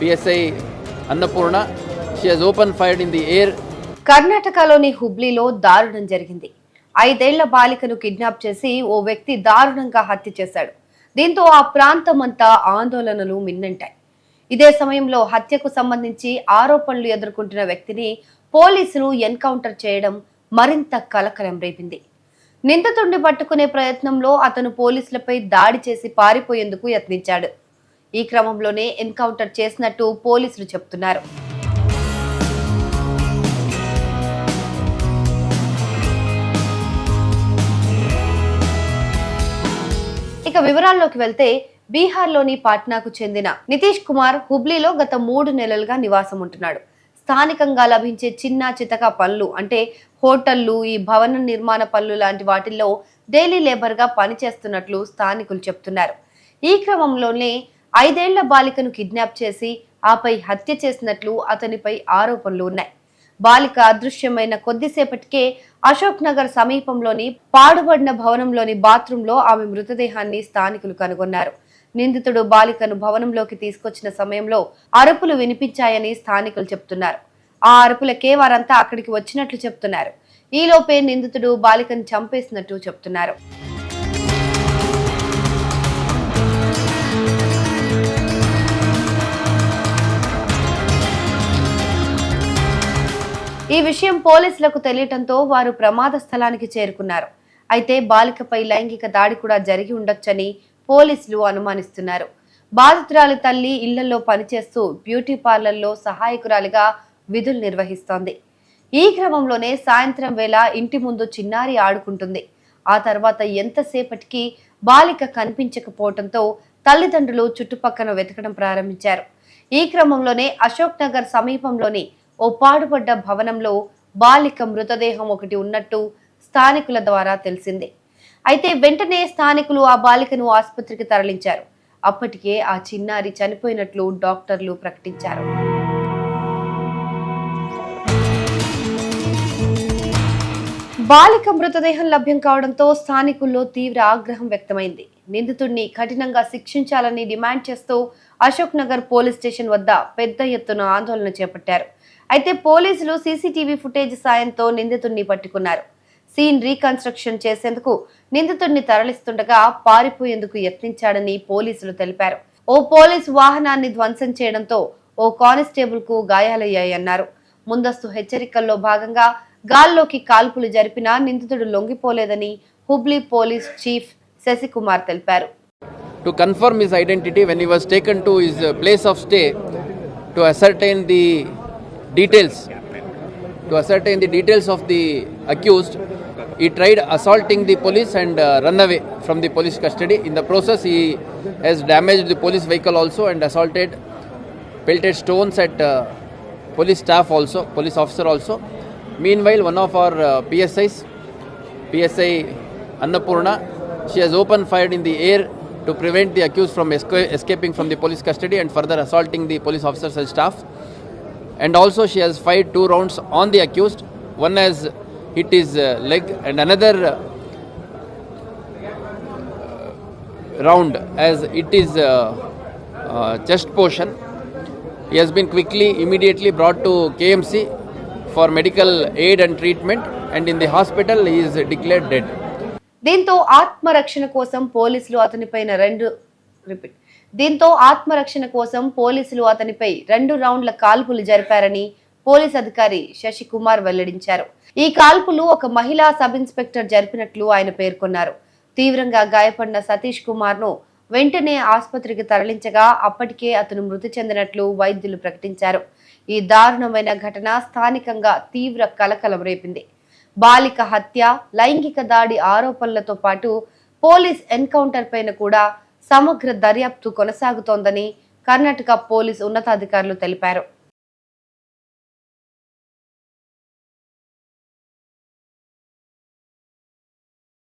PSI Annapurna. She has opened fire in the air. కర్ణాటకలోని హుబ్లీలో దారుణం జరిగింది. 5 ఏళ్ల బాలికను కిడ్నాప్ చేసి ఓ వ్యక్తి దారుణంగా హత్య చేశాడు. దీంతో ఆ ప్రాంతమంతా ఆందోళనలు మిన్నంటాయి. ఇదే సమయంలో హత్యకు సంబంధించి ఆరోపణలు ఎదుర్కొంటున్న వ్యక్తిని పోలీసులు ఎన్కౌంటర్ చేయడం మరింత కలకలం రేపింది. నిందితుడిని పట్టుకునే ప్రయత్నంలో అతను పోలీసులపై దాడి చేసి పారిపోయేందుకు యత్నించాడు. ఈ క్రమంలోనే ఎన్కౌంటర్ చేసినట్టు పోలీసులు చెబుతున్నారు. ఇక వివరాల్లోకి వెళ్తే బీహార్లోని పాట్నాకు చెందిన నితీష్ కుమార్ హుబ్లీలో గత 3 నెలలుగా నివాసం ఉంటున్నాడు. స్థానికంగా లభించే చిన్న చితక పనులు అంటే హోటళ్లు, ఈ భవన నిర్మాణ పనులు లాంటి వాటిల్లో డైలీ లేబర్గా పనిచేస్తున్నట్లు స్థానికులు చెప్తున్నారు. ఈ క్రమంలోనే 5 ఏళ్ల బాలికను కిడ్నాప్ చేసి ఆపై హత్య చేసినట్లు అతనిపై ఆరోపణలు ఉన్నాయి. బాలిక అదృశ్యమైన కొద్దిసేపటికే అశోక్ నగర్ సమీపంలోని పాడుబడిన భవనంలోని బాత్రూంలో ఆమె మృతదేహాన్ని స్థానికులు కనుగొన్నారు. నిందితుడు బాలికను భవనంలోకి తీసుకొచ్చిన సమయంలో అరుపులు వినిపించాయని స్థానికులు చెప్తున్నారు. ఆ అరుపులకే వారంతా అక్కడికి వచ్చినట్లు చెప్తున్నారు. ఈలోపే నిందితుడు బాలికను చంపేసినట్టు చెప్తున్నారు. ఈ విషయం పోలీసులకు తెలియటంతో వారు ప్రమాద స్థలానికి చేరుకున్నారు. అయితే బాలికపై లైంగిక దాడి కూడా జరిగి ఉండొచ్చని పోలీసులు అనుమానిస్తున్నారు. బాధితురాలి తల్లి ఇళ్లలో పనిచేస్తూ బ్యూటీ పార్లర్లో సహాయకురాలిగా విధులు నిర్వహిస్తోంది. ఈ క్రమంలోనే సాయంత్రం వేళ ఇంటి ముందు చిన్నారి ఆడుకుంటుంది. ఆ తర్వాత ఎంతసేపటికి బాలిక కనిపించకపోవడంతో తల్లిదండ్రులు చుట్టుపక్కల వెతకడం ప్రారంభించారు. ఈ క్రమంలోనే అశోక్ నగర్ సమీపంలోని ఓ పాడుపడ్డ భవనంలో బాలిక మృతదేహం ఒకటి ఉన్నట్టు స్థానికుల ద్వారా తెలిసింది. అయితే వెంటనే స్థానికులు ఆ బాలికను ఆసుపత్రికి తరలించారు. అప్పటికే ఆ చిన్నారి చనిపోయినట్లు డాక్టర్లు ప్రకటించారు. బాలిక మృతదేహం లభ్యం కావడంతో స్థానికుల్లో తీవ్ర ఆగ్రహం వ్యక్తమైంది. నిందితుడిని కఠినంగా శిక్షించాలని డిమాండ్ చేస్తూ అశోక్ నగర్ పోలీస్ స్టేషన్ వద్ద పెద్ద ఎత్తున ఆందోళన చేపట్టారు. అయితే పోలీసులు సీసీటీవీ ఫుటేజ్ సాయంతో నిందితుడిని పట్టుకున్నారు. సీన్ రీకన్స్ట్రక్షన్ చేసేందుకు నిందితుడిని తరలిస్తుండగా పారిపోయేందుకు యత్నించాడని పోలీసులు తెలిపారు. ఓ పోలీసు వాహనాన్ని ధ్వంసం చేయడంతో ఓ కానిస్టేబుల్ కు గాయాలయ్యాయన్నారు. ముందస్తు హెచ్చరికల్లో భాగంగా గాల్లోకి కాల్పులు జరిపినా నిందితుడు లొంగిపోలేదని హుబ్లీ పోలీస్ చీఫ్ శశికుమార్ తెలిపారు. To confirm his identity when he was taken to his place of stay to ascertain the details of the accused, he tried assaulting the police and run away from the police custody. In the process he has damaged the police vehicle also and pelted stones at police staff also, police officer also. Meanwhile, one of our PSI Annapurna, she has opened fire in the air to prevent the accused from escaping from the police custody and further assaulting the police officers and staff. And also she has fired 2 rounds on the accused. One has hit his leg and another round as it is chest portion. He has been immediately brought to KMC for medical aid and treatment, and in the hospital he is declared dead. దీంతో ఆత్మరక్షణ కోసం పోలీసులు అతనిపై 2 రౌండ్ల కాల్పులు జరిపారని police అధికారి శశికుమార్ వెల్లడించారు. ఈ కాల్పులు ఒక మహిళా సబ్ ఇన్స్పెక్టర్ జరిపినట్లు ఆయన పేర్కొన్నారు. తీవ్రంగా గాయపడిన సతీష్ కుమార్ ను వెంటనే ఆసుపత్రికి తరలించగా అప్పటికే అతను మృతి చెందినట్లు వైద్యులు ప్రకటించారు. ఈ దారుణమైన ఘటన స్థానికంగా తీవ్ర కలకలం రేపింది. బాలిక హత్య, లైంగిక దాడి ఆరోపణలతో పాటు పోలీస్ ఎన్కౌంటర్ పైన కూడా సమగ్ర దర్యాప్తు కొనసాగుతోందని కర్ణాటక పోలీస్ ఉన్నతాధికారులు తెలిపారు.